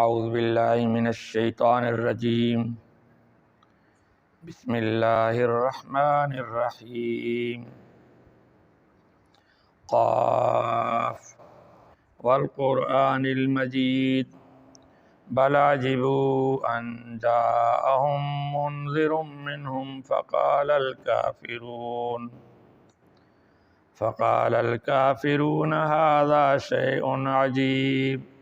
اعوذ باللہ من الشیطان الرجیم بسم اللہ الرحمن الرحیم قاف والقرآن المجید بل عجبوا ان جاءهم منذر منهم فقال الكافرون هذا شيء عجيب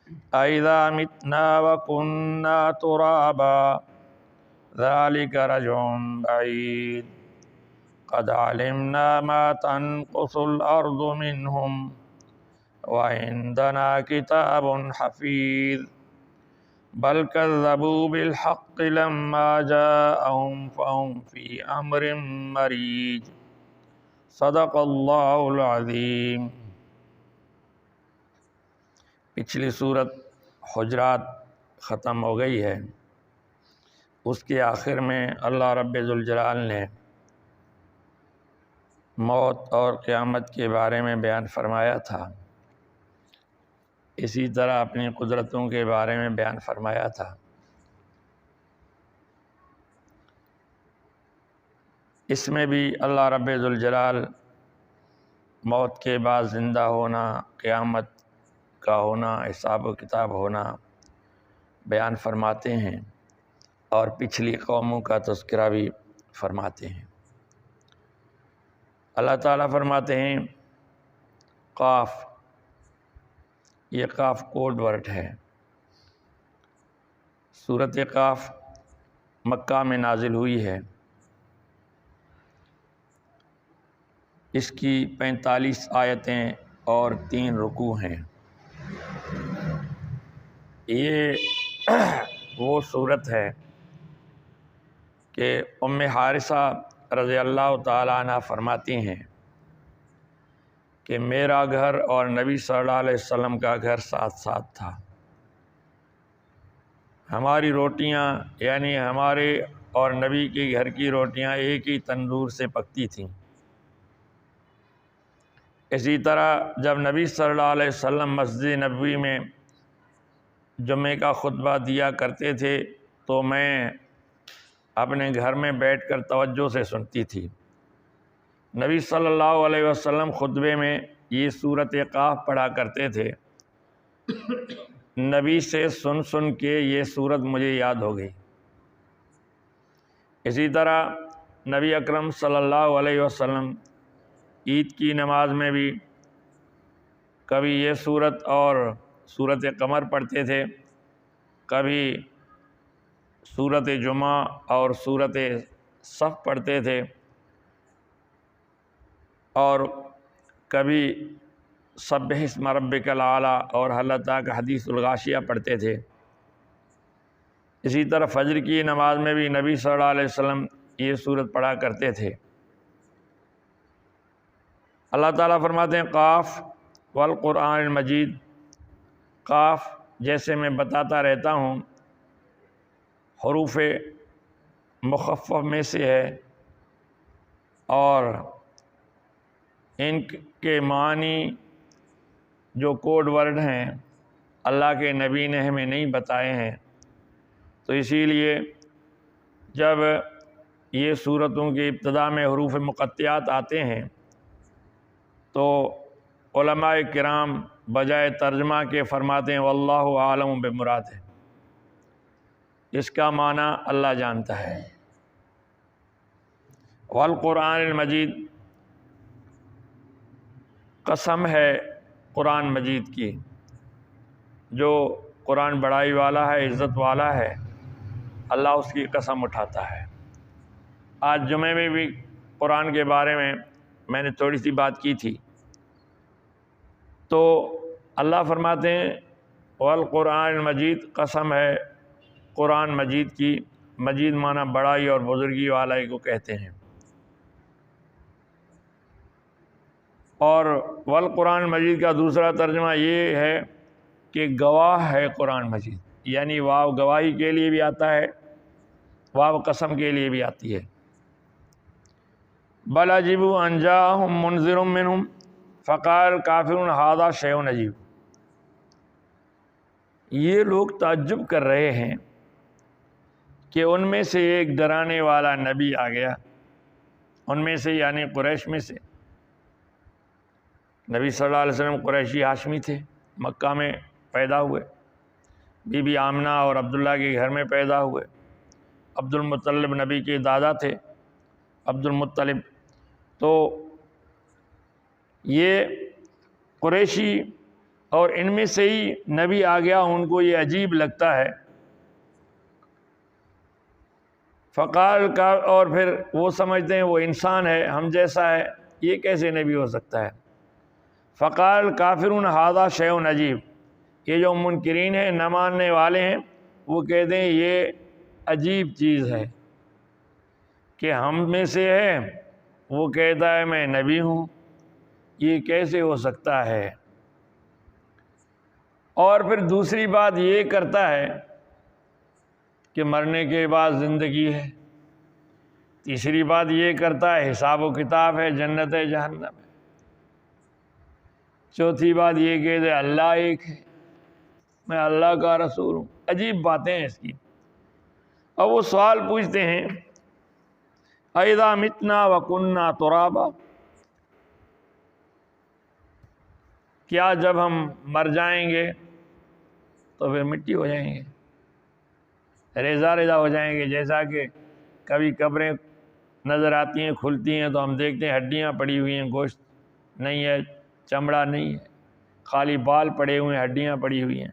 أَإِذَا مِتْنَا وَكُنَّا تُرَابًا ذَلِكَ رَجْعٌ بَعِيدٌ قَدْ عَلِمْنَا مَا تَنقُصُ الْأَرْضُ مِنْهُمْ وَعِندَنَا كِتَابٌ حَفِيظٌ بَلْ كَذَّبُوا بِالْحَقِّ لَمَّا جَاءَهُمْ فَهُمْ فِي أَمْرٍ مَّرِيجٍ صدق اللہ العظیم۔ پچھلی سورت حجرات ختم ہو گئی ہے۔ اس کے آخر میں اللہ رب ذوالجلال نے موت اور قیامت کے بارے میں بیان فرمایا تھا، اسی طرح اپنی قدرتوں کے بارے میں بیان فرمایا تھا۔ اس میں بھی اللہ رب ذوالجلال موت کے بعد زندہ ہونا، قیامت کا ہونا، حساب و کتاب ہونا بیان فرماتے ہیں اور پچھلی قوموں کا تذکرہ بھی فرماتے ہیں۔ اللہ تعالیٰ فرماتے ہیں قاف، یہ قاف کوڈ ورڈ ہے۔ سورۃ قاف مکہ میں نازل ہوئی ہے۔ اس کی 45 آیتیں اور 3 رکوع ہیں۔ یہ وہ صورت ہے کہ ام حارثہ رضی اللہ تعالیٰ عنہ فرماتی ہیں کہ میرا گھر اور نبی صلی اللہ علیہ وسلم کا گھر ساتھ ساتھ تھا۔ ہماری روٹیاں یعنی ہمارے اور نبی کے گھر کی روٹیاں ایک ہی تندور سے پکتی تھیں۔ اسی طرح جب نبی صلی اللہ علیہ وسلم مسجد نبوی میں جمعے کا خطبہ دیا کرتے تھے تو میں اپنے گھر میں بیٹھ کر توجہ سے سنتی تھی۔ نبی صلی اللہ علیہ وسلم خطبے میں یہ سورۃ قاف پڑھا کرتے تھے۔ نبی سے سن سن کے یہ سورت مجھے یاد ہو گئی۔ اسی طرح نبی اکرم صلی اللہ علیہ وسلم عید کی نماز میں بھی کبھی یہ سورت اور سورۃ قمر پڑھتے تھے، کبھی سورۃ جمعہ اور سورۃ صف پڑھتے تھے، اور کبھی سبح اسم ربک الاعلیٰ اور حل اتاک حدیث الغاشیہ پڑھتے تھے۔ اسی طرح فجر کی نماز میں بھی نبی صلی اللہ علیہ وسلم یہ سورت پڑھا کرتے تھے۔ اللہ تعالیٰ فرماتے ہیں قاف والقرآن المجید، قاف جیسے میں بتاتا رہتا ہوں حروف مخفف میں سے ہے، اور ان کے معنی جو کوڈ ورڈ ہیں اللہ کے نبی نے ہمیں نہیں بتائے ہیں، تو اسی لیے جب یہ سورتوں کی ابتدا میں حروف مقطعات آتے ہیں تو علماء کرام بجائے ترجمہ کے فرماتے ہیں واللہ عالم بمرادہ، اس کا معنی اللہ جانتا ہے۔ والقرآن المجید، قسم ہے قرآن مجید کی، جو قرآن بڑائی والا ہے، عزت والا ہے، اللہ اس کی قسم اٹھاتا ہے۔ آج جمعے میں بھی قرآن کے بارے میں نے تھوڑی سی بات کی تھی، تو اللہ فرماتے ہیں والقرآن المجید، قسم ہے قرآن مجید کی، مجید معنی بڑائی اور بزرگی والا کو کہتے ہیں، اور والقرآن مجید کا دوسرا ترجمہ یہ ہے کہ گواہ ہے قرآن مجید، یعنی واو گواہی کے لیے بھی آتا ہے، واو قسم کے لیے بھی آتی ہے۔ بل عجبوا ان جاءهم منذر منهم فقال الكافرون هذا شيء عجیب، یہ لوگ تعجب کر رہے ہیں کہ ان میں سے ایک ڈرانے والا نبی آ گیا، ان میں سے یعنی قریش میں سے۔ نبی صلی اللہ علیہ وسلم قریشی ہاشمی تھے، مکہ میں پیدا ہوئے، بی بی آمنہ اور عبداللہ کے گھر میں پیدا ہوئے۔ عبد المطلب نبی کے دادا تھے، عبد المطلب۔ تو یہ قریشی اور ان میں سے ہی نبی آ گیا، ان کو یہ عجیب لگتا ہے۔ فقال کا، اور پھر وہ سمجھتے ہیں وہ انسان ہے، ہم جیسا ہے، یہ کیسے نبی ہو سکتا ہے؟ فقال کافرون ھذا شیء عجیب، یہ جو منکرین ہیں، نہ ماننے والے ہیں، وہ کہتے ہیں یہ عجیب چیز ہے کہ ہم میں سے ہے، وہ کہتا ہے میں نبی ہوں، یہ کیسے ہو سکتا ہے؟ اور پھر دوسری بات یہ کرتا ہے کہ مرنے کے بعد زندگی ہے۔ تیسری بات یہ کرتا ہے حساب و کتاب ہے، جنت ہے، جہنم ہے۔ چوتھی بات یہ کہتے اللہ ایک ہے، میں اللہ کا رسول ہوں۔ عجیب باتیں ہیں اس کی۔ اب وہ سوال پوچھتے ہیں اَإِذَا مِتْنَا وَكُنَّا تُرَابًا، کیا جب ہم مر جائیں گے تو پھر مٹی ہو جائیں گے، ریزہ ریزہ ہو جائیں گے؟ جیسا کہ کبھی قبریں نظر آتی ہیں، کھلتی ہیں تو ہم دیکھتے ہیں ہڈیاں پڑی ہوئی ہیں، گوشت نہیں ہے، چمڑا نہیں ہے، خالی بال پڑے ہوئے ہیں، ہڈیاں پڑی ہوئی ہیں۔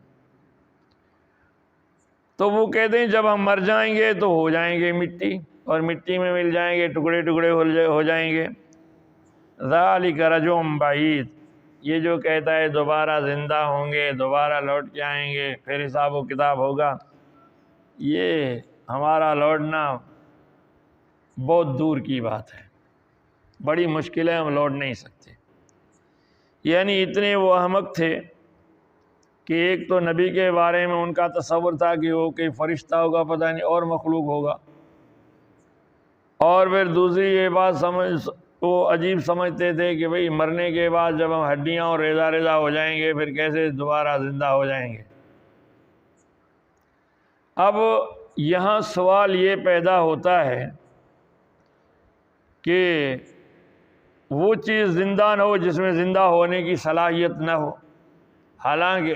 تو وہ کہتے ہیں جب ہم مر جائیں گے تو ہو جائیں گے مٹی، اور مٹی میں مل جائیں گے، ٹکڑے ٹکڑے ہو جائیں گے۔ ذالک رجع بعید، یہ جو کہتا ہے دوبارہ زندہ ہوں گے، دوبارہ لوٹ کے آئیں گے، پھر حساب و کتاب ہوگا، یہ ہمارا لوٹنا بہت دور کی بات ہے، بڑی مشکل ہے، ہم لوٹ نہیں سکتے۔ یعنی اتنے وہ احمق تھے کہ ایک تو نبی کے بارے میں ان کا تصور تھا کہ وہ کوئی فرشتہ ہوگا، پتہ نہیں اور مخلوق ہوگا، اور پھر دوسری یہ بات وہ عجیب سمجھتے تھے کہ بھئی مرنے کے بعد جب ہم ہڈیاں اور ریزہ ریزہ ہو جائیں گے پھر کیسے دوبارہ زندہ ہو جائیں گے۔ اب یہاں سوال یہ پیدا ہوتا ہے کہ وہ چیز زندہ نہ ہو جس میں زندہ ہونے کی صلاحیت نہ ہو، حالانکہ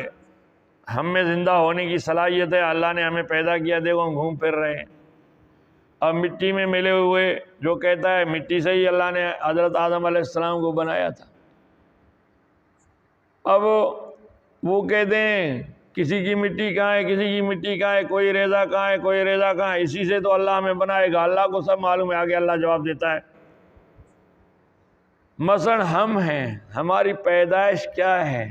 ہم میں زندہ ہونے کی صلاحیت ہے، اللہ نے ہمیں پیدا کیا، دیکھو ہم گھوم پھر رہے ہیں۔ اب مٹی میں ملے ہوئے، جو کہتا ہے مٹی سے ہی اللہ نے حضرت آدم علیہ السلام کو بنایا تھا۔ اب وہ کہتے ہیں کسی کی مٹی کہاں ہے، کسی کی مٹی کہاں ہے، کوئی ریزہ کہاں ہے، کوئی ریزہ کہاں ہے، اسی سے تو اللہ ہمیں بنائے گا۔ اللہ کو سب معلوم ہے، آگے اللہ جواب دیتا ہے۔ مثلا ہم ہیں، ہماری پیدائش کیا ہے؟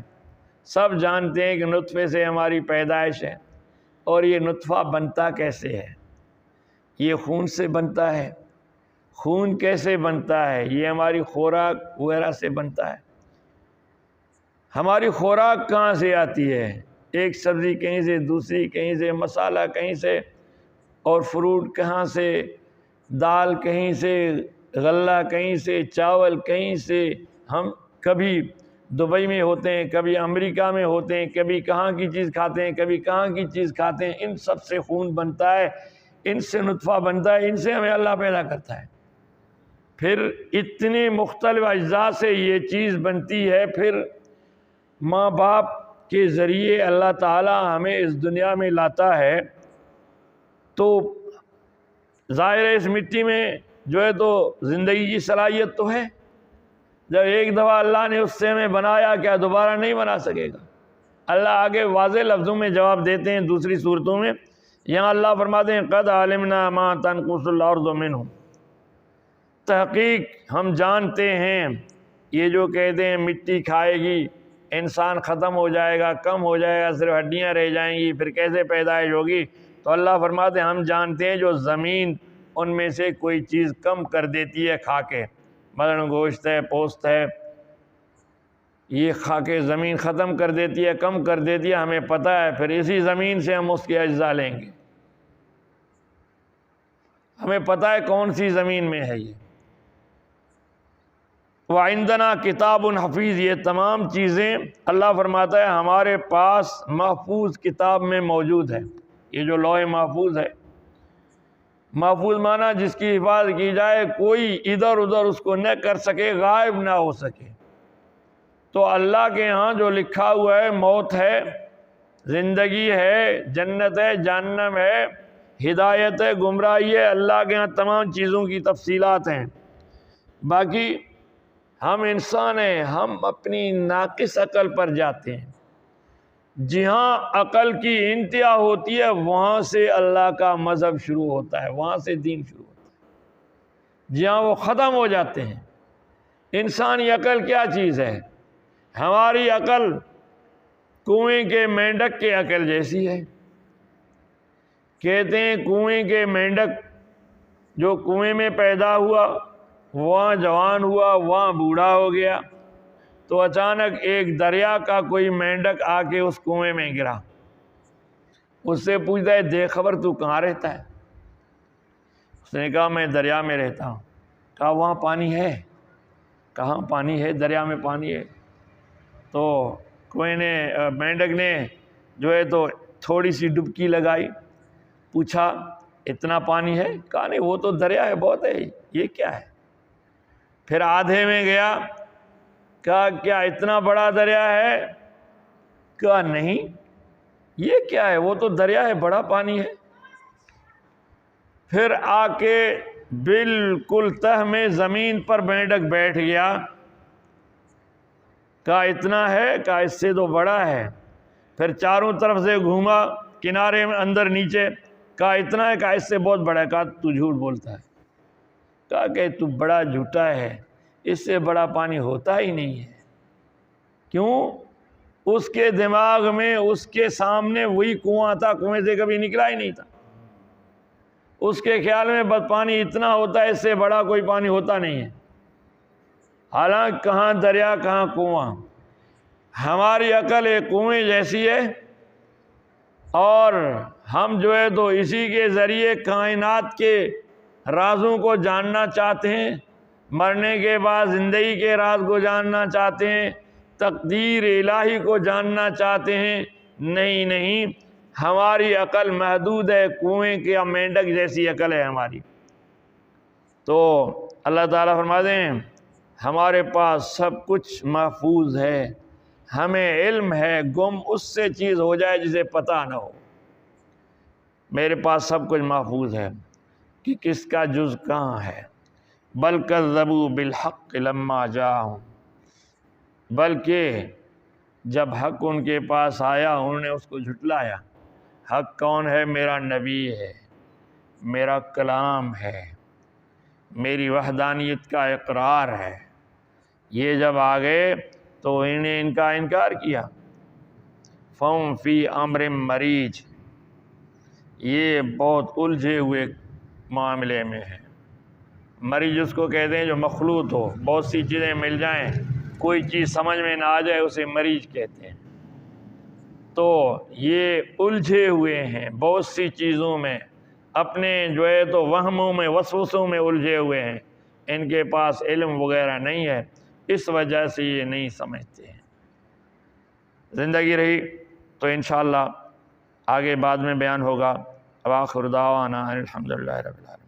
سب جانتے ہیں کہ نطفے سے ہماری پیدائش ہے، اور یہ نطفہ بنتا کیسے ہے؟ یہ خون سے بنتا ہے۔ خون کیسے بنتا ہے؟ یہ ہماری خوراک وغیرہ سے بنتا ہے۔ ہماری خوراک کہاں سے آتی ہے؟ ایک سبزی کہیں سے، دوسری کہیں سے، مسالہ کہیں سے، اور فروٹ کہاں سے، دال کہیں سے، غلہ کہیں سے، چاول کہیں سے۔ ہم کبھی دبئی میں ہوتے ہیں، کبھی امریکہ میں ہوتے ہیں، کبھی کہاں کی چیز کھاتے ہیں، کبھی کہاں کی چیز کھاتے ہیں۔ ان سب سے خون بنتا ہے، ان سے نطفہ بنتا ہے، ان سے ہمیں اللہ پیدا کرتا ہے۔ پھر اتنے مختلف اجزاء سے یہ چیز بنتی ہے، پھر ماں باپ کے ذریعے اللہ تعالی ہمیں اس دنیا میں لاتا ہے، تو ظاہر ہے اس مٹی میں جو ہے تو زندگی کی صلاحیت تو ہے۔ جب ایک دفعہ اللہ نے اس سے ہمیں بنایا، کیا دوبارہ نہیں بنا سکے گا؟ اللہ آگے واضح لفظوں میں جواب دیتے ہیں دوسری صورتوں میں۔ یہاں اللہ فرماتے ہیں قد علمنا ما تنقص الارض منہم، تحقیق ہم جانتے ہیں، یہ جو کہتے ہیں مٹی کھائے گی، انسان ختم ہو جائے گا، کم ہو جائے گا، صرف ہڈیاں رہ جائیں گی، پھر کیسے پیدائش ہوگی؟ تو اللہ فرماتے ہیں ہم جانتے ہیں جو زمین ان میں سے کوئی چیز کم کر دیتی ہے کھا کے، مثلا گوشت ہے، پوست ہے، یہ کھا کے زمین ختم کر دیتی ہے، کم کر دیتی ہے، ہمیں پتہ ہے، پھر اسی زمین سے ہم اس کے اجزاء لیں گے۔ ہمیں پتہ ہے کون سی زمین میں ہے یہ۔ وعندنا کتاب حفیظ، یہ تمام چیزیں اللہ فرماتا ہے ہمارے پاس محفوظ کتاب میں موجود ہے۔ یہ جو لوح محفوظ ہے، محفوظ مانا جس کی حفاظت کی جائے، کوئی ادھر ادھر اس کو نہ کر سکے، غائب نہ ہو سکے۔ تو اللہ کے ہاں جو لکھا ہوا ہے، موت ہے، زندگی ہے، جنت ہے، جہنم ہے، ہدایت ہے، گمراہی ہے، اللہ کے ہاں تمام چیزوں کی تفصیلات ہیں۔ باقی ہم انسان ہیں، ہم اپنی ناقص عقل پر جاتے ہیں۔ جہاں عقل کی انتہا ہوتی ہے وہاں سے اللہ کا مذہب شروع ہوتا ہے، وہاں سے دین شروع ہوتا ہے۔ جہاں وہ ختم ہو جاتے ہیں۔ انسانی عقل کیا چیز ہے؟ ہماری عقل کنویں کے مینڈک کے عقل جیسی ہے۔ کہتے ہیں کنویں کے مینڈک جو کنویں میں پیدا ہوا، وہاں جوان ہوا، وہاں بوڑھا ہو گیا، تو اچانک ایک دریا کا کوئی مینڈک آ کے اس کنویں میں گرا۔ اس سے پوچھتا ہے دے خبر تو کہاں رہتا ہے؟ اس نے کہا میں دریا میں رہتا ہوں۔ کہا وہاں پانی ہے؟ کہاں پانی ہے؟ دریا میں پانی ہے۔ تو کنویں نے مینڈک نے جو ہے تو تھوڑی سی ڈبکی لگائی، پوچھا اتنا پانی ہے؟ کہا نہیں وہ تو دریا ہے، بہت ہے، یہ کیا ہے؟ پھر آدھے میں گیا، کہا کیا اتنا بڑا دریا ہے؟ کہا نہیں، یہ کیا ہے؟ وہ تو دریا ہے، بڑا پانی ہے۔ پھر آ کے بالکل تہ میں زمین پر مینڈک بیٹھ گیا۔ کہا اتنا ہے؟ کہا اس سے تو بڑا ہے۔ پھر چاروں طرف سے گھوما، کنارے میں، اندر نیچے، کہا اتنا ہے؟ کہا اس سے بہت بڑا ہے۔ کہا تو جھوٹ بولتا ہے۔ کہا کہ تو بڑا جھوٹا ہے، اس سے بڑا پانی ہوتا ہی نہیں ہے۔ کیوں؟ اس کے دماغ میں، اس کے سامنے وہی کنواں تھا، کنویں سے کبھی نکلا ہی نہیں تھا۔ اس کے خیال میں بس پانی اتنا ہوتا ہے، اس سے بڑا کوئی پانی ہوتا نہیں ہے۔ حالانکہ کہاں دریا کہاں کنواں۔ ہماری عقل ایک کنویں جیسی ہے، اور ہم جو ہے تو اسی کے ذریعے کائنات کے رازوں کو جاننا چاہتے ہیں، مرنے کے بعد زندگی کے راز کو جاننا چاہتے ہیں، تقدیر الہی کو جاننا چاہتے ہیں۔ نہیں، ہماری عقل محدود ہے، کنویں کے مینڈک جیسی عقل ہے ہماری۔ تو اللہ تعالیٰ فرماتے ہیں ہمارے پاس سب کچھ محفوظ ہے، ہمیں علم ہے، گم اس سے چیز ہو جائے جسے پتہ نہ ہو۔ میرے پاس سب کچھ محفوظ ہے کہ کس کا جز کہاں ہے۔ بل کذبوا بالحق لما جاءہم، بلکہ جب حق ان کے پاس آیا انہوں نے اس کو جھٹلایا۔ حق کون ہے؟ میرا نبی ہے، میرا کلام ہے، میری وحدانیت کا اقرار ہے۔ یہ جب آ گئے تو انہیں ان کا انکار کیا۔ فَهُمْ فِي أَمْرٍ مَرِيجٍ، یہ بہت الجھے ہوئے معاملے میں ہے۔ مریج اس کو کہتے ہیں جو مخلوط ہو، بہت سی چیزیں مل جائیں، کوئی چیز سمجھ میں نہ آ جائے، اسے مریج کہتے ہیں۔ تو یہ الجھے ہوئے ہیں بہت سی چیزوں میں، اپنے جو ہے تو وہموں میں، وسوسوں میں الجھے ہوئے ہیں، ان کے پاس علم وغیرہ نہیں ہے، اس وجہ سے یہ نہیں سمجھتے ہیں۔ زندگی رہی تو انشاءاللہ آگے بعد میں بیان ہوگا۔ وآخر دعوانا الحمدللہ رب العالمین۔